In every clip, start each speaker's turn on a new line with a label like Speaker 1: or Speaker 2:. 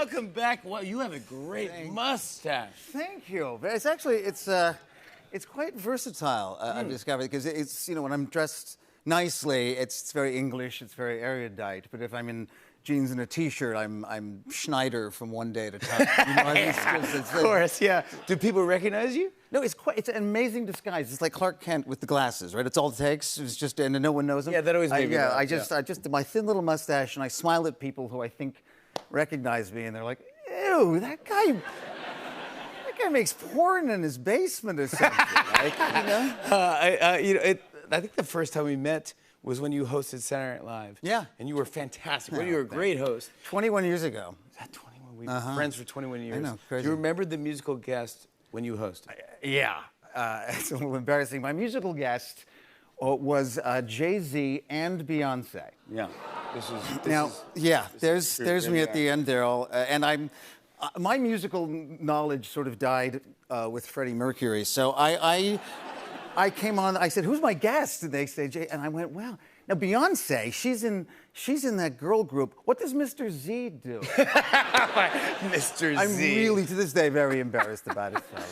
Speaker 1: welcome back. Well, you have a great mustache.
Speaker 2: Thank you. It's actually it's quite versatile. I've discovered because it's when I'm dressed nicely, it's very English, it's very erudite. But if I'm in jeans and a T-shirt, I'm Schneider from One Day at a Time.
Speaker 1: Of course, yeah. Do people recognize you?
Speaker 2: No, it's an amazing disguise. It's like Clark Kent with the glasses, right? It's all it takes. It's just and no one knows him.
Speaker 1: Yeah, that always made me laugh.
Speaker 2: I just my thin little mustache, and I smile at people who I think recognize me, and they're like, "Ew, that guy makes porn in his basement or something." Like,
Speaker 1: I think the first time we met was when you hosted Saturday Night Live.
Speaker 2: Yeah.
Speaker 1: And you were fantastic. You were a great host.
Speaker 2: 21 years ago.
Speaker 1: Is that 21? We've been friends for 21 years.
Speaker 2: I know, crazy.
Speaker 1: Do you remember the musical guest when you hosted?
Speaker 2: Yeah. It's a little embarrassing. My musical guest was Jay-Z and Beyonce.
Speaker 1: Yeah.
Speaker 2: There's me at the end there, and I'm. My musical knowledge sort of died with Freddie Mercury, so I came on. I said, "Who's my guest?" And they say, "Jay," and I went, "Well, now Beyonce, she's in that girl group. What does Mr. Z do?"
Speaker 1: Mr. Z.
Speaker 2: I'm really to this day very embarrassed about it. Sorry.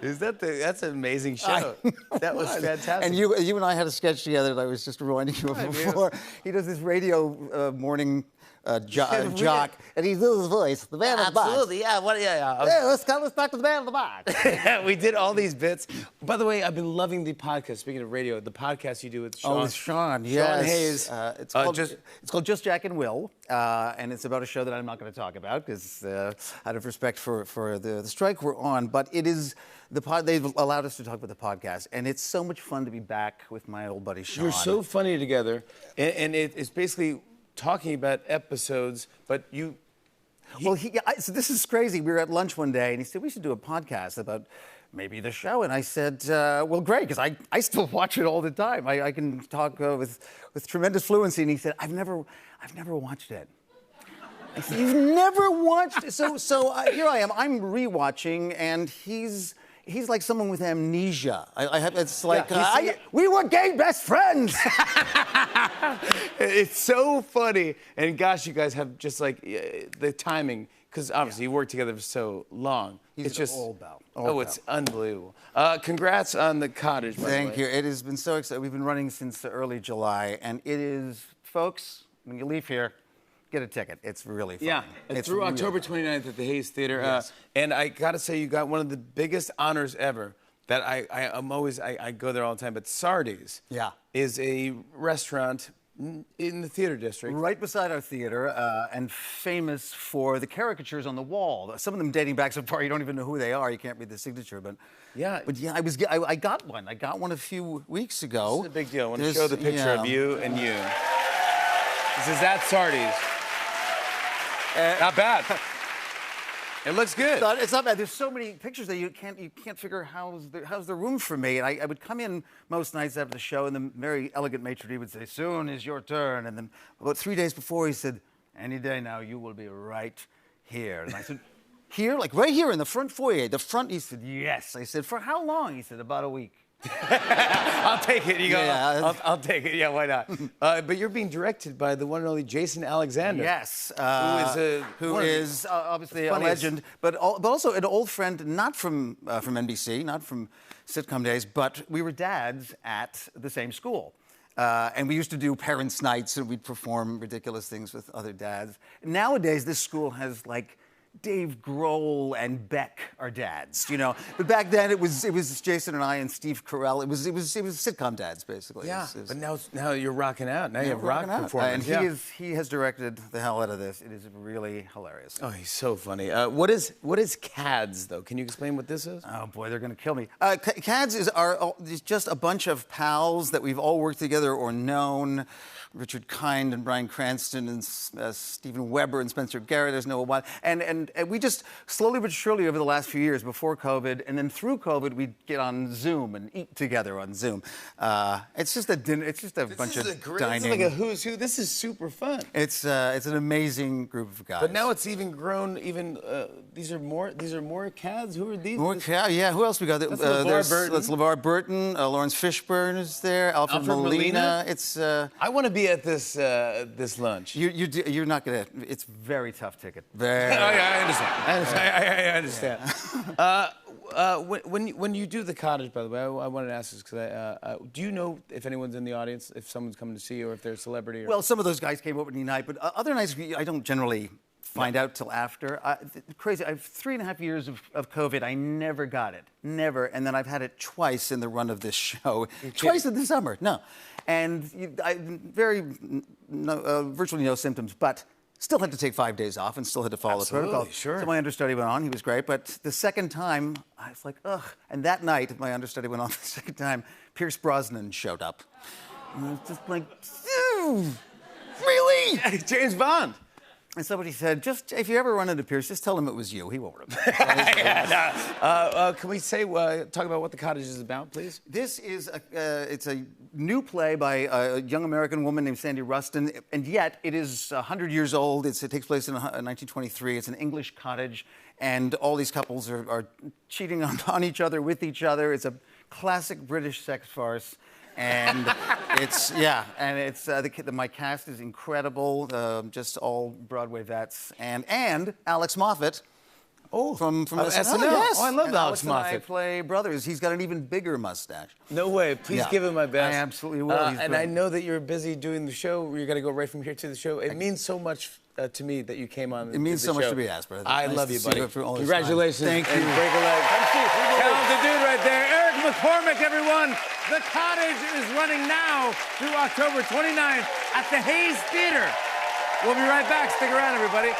Speaker 1: That's an amazing show. That was fantastic.
Speaker 2: And you and I had a sketch together that I was just reminding you of before. He does this radio morning jock, and he does his voice, the man in the box.
Speaker 1: Absolutely, yeah.
Speaker 2: Let's talk to the man in the box.
Speaker 1: We did all these bits. By the way, I've been loving the podcast. Speaking of radio, the podcast you do with Sean.
Speaker 2: Oh, with Sean, yes.
Speaker 1: Sean Hayes.
Speaker 2: It's called Just Jack and Will, and it's about a show that I'm not going to talk about because out of respect for the strike we're on. But it is they've allowed us to talk about the podcast, and it's so much fun to be back with my old buddy Sean.
Speaker 1: You're so funny together, and it's basically talking about episodes, but you...
Speaker 2: So this is crazy. We were at lunch one day, and he said, we should do a podcast about maybe the show. And I said, well, great, because I still watch it all the time. I can talk with tremendous fluency. And he said, I've never watched it. I said, you've never watched it? So here I am. I'm rewatching, and he's like someone with amnesia. It's like, we were gay best friends.
Speaker 1: It's so funny. And gosh, you guys have just like the timing, because obviously you worked together for so long.
Speaker 2: It's just old pal.
Speaker 1: It's unbelievable. Congrats on The Cottage, by the way.
Speaker 2: Thank you. It has been so exciting. We've been running since early July, and it is, folks, when you leave here, get a ticket. It's really fun.
Speaker 1: Yeah, it's through October 29th at the Hayes Theater.
Speaker 2: Yes.
Speaker 1: And I got to say, you got one of the biggest honors ever that I go there all the time. But Sardi's is a restaurant in the theater district.
Speaker 2: Right beside our theater, and famous for the caricatures on the wall. Some of them dating back so far you don't even know who they are. You can't read the signature, but I got one. I got one a few weeks ago.
Speaker 1: This is a big deal. I want to show the picture of you and you. This is at Sardi's. Not bad. It looks good.
Speaker 2: It's not bad. There's so many pictures that you can't figure how's the room for me. And I would come in most nights after the show, and the very elegant maitre d' would say, "Soon is your turn." And then about 3 days before, he said, "Any day now, you will be right here." And I said, "Here? Like right here in the front foyer, the front?" He said, "Yes." I said, "For how long?" He said, "About a week."
Speaker 1: I'll take it. You go.
Speaker 2: Yeah.
Speaker 1: I'll take it. Yeah, why not? But you're being directed by the one and only Jason Alexander.
Speaker 2: Yes,
Speaker 1: who
Speaker 2: is obviously a legend, but also an old friend, not from NBC, not from sitcom days, but we were dads at the same school. And we used to do parents' nights, and we'd perform ridiculous things with other dads. Nowadays, this school has like Dave Grohl and Beck are dads, But back then it was Jason and I and Steve Carell. It was sitcom dads basically.
Speaker 1: Yeah. But now you're rocking out. Now you have rock performance.
Speaker 2: And he has directed the hell out of this. It is really hilarious.
Speaker 1: Oh, he's so funny. What is CADS though? Can you explain what this is?
Speaker 2: Oh boy, they're gonna kill me. CADS is just a bunch of pals that we've all worked together or known. Richard Kind and Bryan Cranston and Steven Weber and Spencer Garrett, there's Noah Wild. And we just slowly but surely over the last few years, before COVID and then through COVID, we'd get on Zoom and eat together on Zoom. It's just a dinner. It's just a bunch of dining.
Speaker 1: This is like a who's who. This is super fun.
Speaker 2: It's an amazing group of guys.
Speaker 1: But now it's even grown. These are more CADS. Who are these?
Speaker 2: More CADS. Yeah. Who else we got?
Speaker 1: That's LeVar
Speaker 2: Burton. Lawrence Fishburne is there. Alfred Molina. It's.
Speaker 1: I want to be at this lunch.
Speaker 2: You're not gonna. It's very tough ticket.
Speaker 1: Oh, yeah. I understand. When you do the cottage, by the way, I wanted to ask this because do you know if anyone's in the audience, if someone's coming to see you, or if they're a celebrity? Or...
Speaker 2: Well, some of those guys came opening night, but other nights I don't generally find out till after. Crazy. I have 3.5 years of COVID. I never got it. Never. And then I've had it twice in the run of this show. Twice in the summer. No. And virtually no symptoms, but still had to take 5 days off and still had to follow the protocol.
Speaker 1: Sure.
Speaker 2: So my understudy went on. He was great. But the second time, I was like, ugh. And that night, my understudy went on the second time, Pierce Brosnan showed up. And I was just like, really?
Speaker 1: James Bond.
Speaker 2: And somebody said, just if you ever run into Pierce, just tell him it was you. He won't remember.
Speaker 1: Can we talk about what the cottage is about, please?
Speaker 2: This is it's a new play by a young American woman named Sandy Rustin, and yet it is 100 years old. It takes place in 1923. It's an English cottage, and all these couples are cheating on each other with each other. It's a classic British sex farce. And my cast is incredible, just all Broadway vets, and Alex Moffat. Oh, from
Speaker 1: SNL.
Speaker 2: Yes.
Speaker 1: Oh, I love Alex Moffat.
Speaker 2: And I play brothers. He's got an even bigger mustache.
Speaker 1: No way. Please give him my best.
Speaker 2: I absolutely will.
Speaker 1: And I know that you're busy doing the show. You're going to go right from here to the show. It means so much to me that you came on.
Speaker 2: It means so much to be asked, brother.
Speaker 1: I love you, buddy. Congratulations.
Speaker 2: Thank you.
Speaker 1: And break a leg. Talented dude right there. Eric McCormack, everyone. The Cottage is running now through October 29th at the Hayes Theater. We'll be right back. Stick around, everybody.